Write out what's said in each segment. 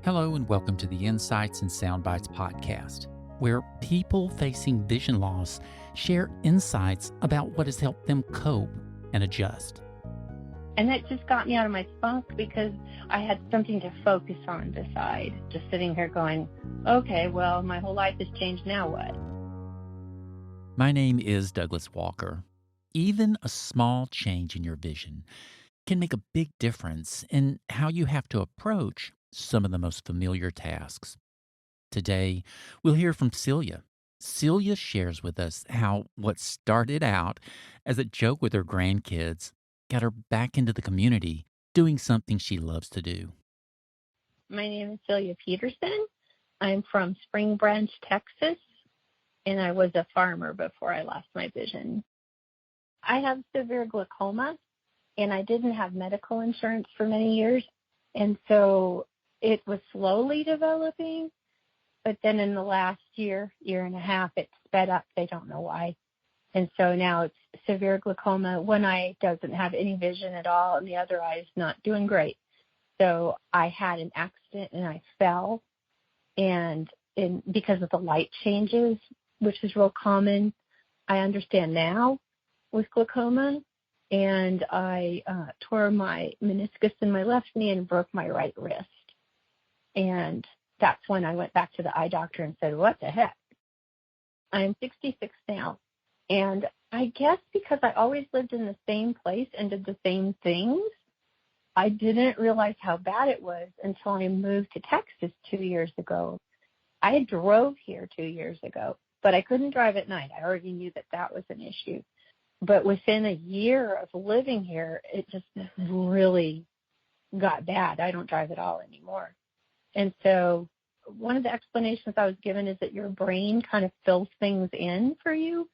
Hello, and welcome to the Insights and Soundbites podcast, where people facing vision loss share insights about what has helped them cope and adjust. And that just got me out of my funk because I had something to focus on beside just sitting here going, okay, well, my whole life has changed. Now what? My name is Douglas Walker. Even a small change in your vision can make a big difference in how you have to approach some of the most familiar tasks. Today, we'll hear from Celia. Celia shares with us how what started out as a joke with her grandkids got her back into the community doing something she loves to do. My name is Celia Peterson. I'm from Spring Branch, Texas, and I was a farmer before I lost my vision. I have severe glaucoma, and I didn't have medical insurance for many years, and so it was slowly developing. But then in the last year and a half, it sped up. They don't know why. And so now it's severe glaucoma. One eye doesn't have any vision at all, and the other eye is not doing great. So I had an accident, and I fell. And because of the light changes, which is real common, I understand now with glaucoma. And I tore my meniscus in my left knee and broke my right wrist. And that's when I went back to the eye doctor and said, what the heck? I'm 66 now. And I guess because I always lived in the same place and did the same things, I didn't realize how bad it was until I moved to Texas 2 years ago. I drove here 2 years ago, but I couldn't drive at night. I already knew that that was an issue. But within a year of living here, it just really got bad. I don't drive at all anymore. And so one of the explanations I was given is that your brain kind of fills things in for you.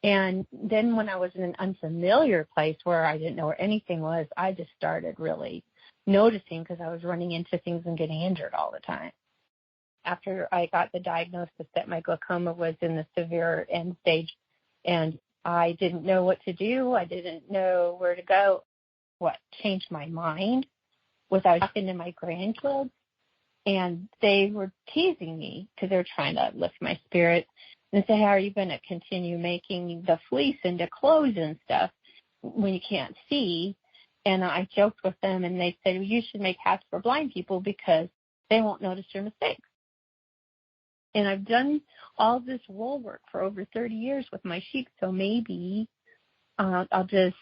And then when I was in an unfamiliar place where I didn't know where anything was, I just started really noticing because I was running into things and getting injured all the time. After I got the diagnosis that my glaucoma was in the severe end stage, and I didn't know what to do, I didn't know where to go. What changed my mind was I was talking to my grandkids, and they were teasing me because they were trying to lift my spirits and say, how are you going to continue making the fleece into clothes and stuff when you can't see? And I joked with them, and they said, well, you should make hats for blind people because they won't notice your mistakes. And I've done all this wool work for over 30 years with my sheep, so maybe I'll just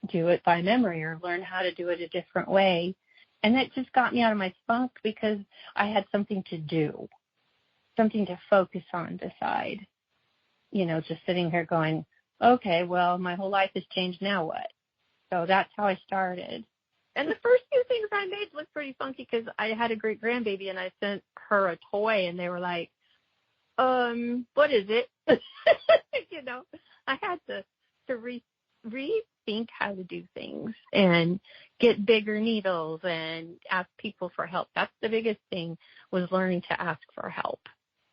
do it by memory or learn how to do it a different way. And that just got me out of my funk because I had something to do, something to focus on beside, just sitting here going, okay, well, my whole life has changed. Now what? So that's how I started. And the first few things I made looked pretty funky because I had a great grandbaby and I sent her a toy and they were like, what is it? I had to rethink how to do things and get bigger needles and ask people for help. That's the biggest thing, was learning to ask for help,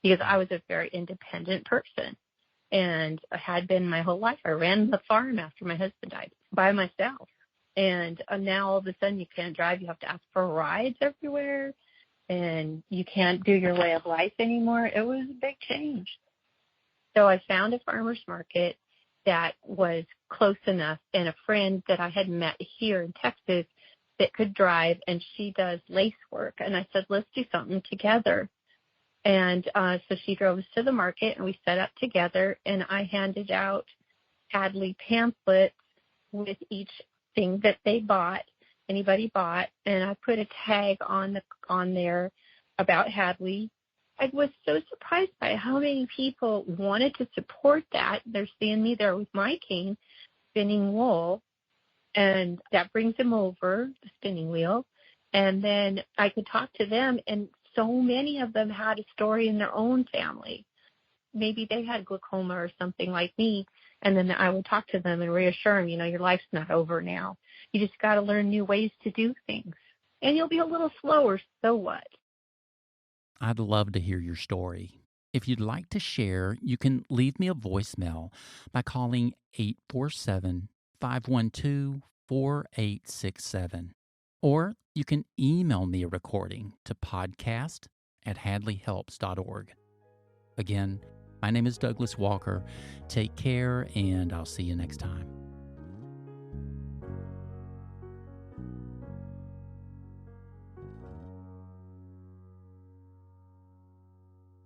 because I was a very independent person and I had been my whole life. I ran the farm after my husband died by myself. And now all of a sudden you can't drive. You have to ask for rides everywhere, and you can't do your way of life anymore. It was a big change. So I found a farmer's market that was close enough, and a friend that I had met here in Texas that could drive, and she does lace work. And I said, let's do something together. And so she drove us to the market, and we set up together, and I handed out Hadley pamphlets with each thing that anybody bought, and I put a tag on there about Hadley. I was so surprised by how many people wanted to support that. They're seeing me there with my cane spinning wool, and that brings them over, the spinning wheel. And then I could talk to them, and so many of them had a story in their own family. Maybe they had glaucoma or something like me, and then I would talk to them and reassure them, your life's not over now. You just got to learn new ways to do things. And you'll be a little slower, so what? I'd love to hear your story. If you'd like to share, you can leave me a voicemail by calling 847-512-4867. Or You can email me a recording to podcast@hadleyhelps.org. Again, my name is Douglas Walker. Take care, and I'll see you next time.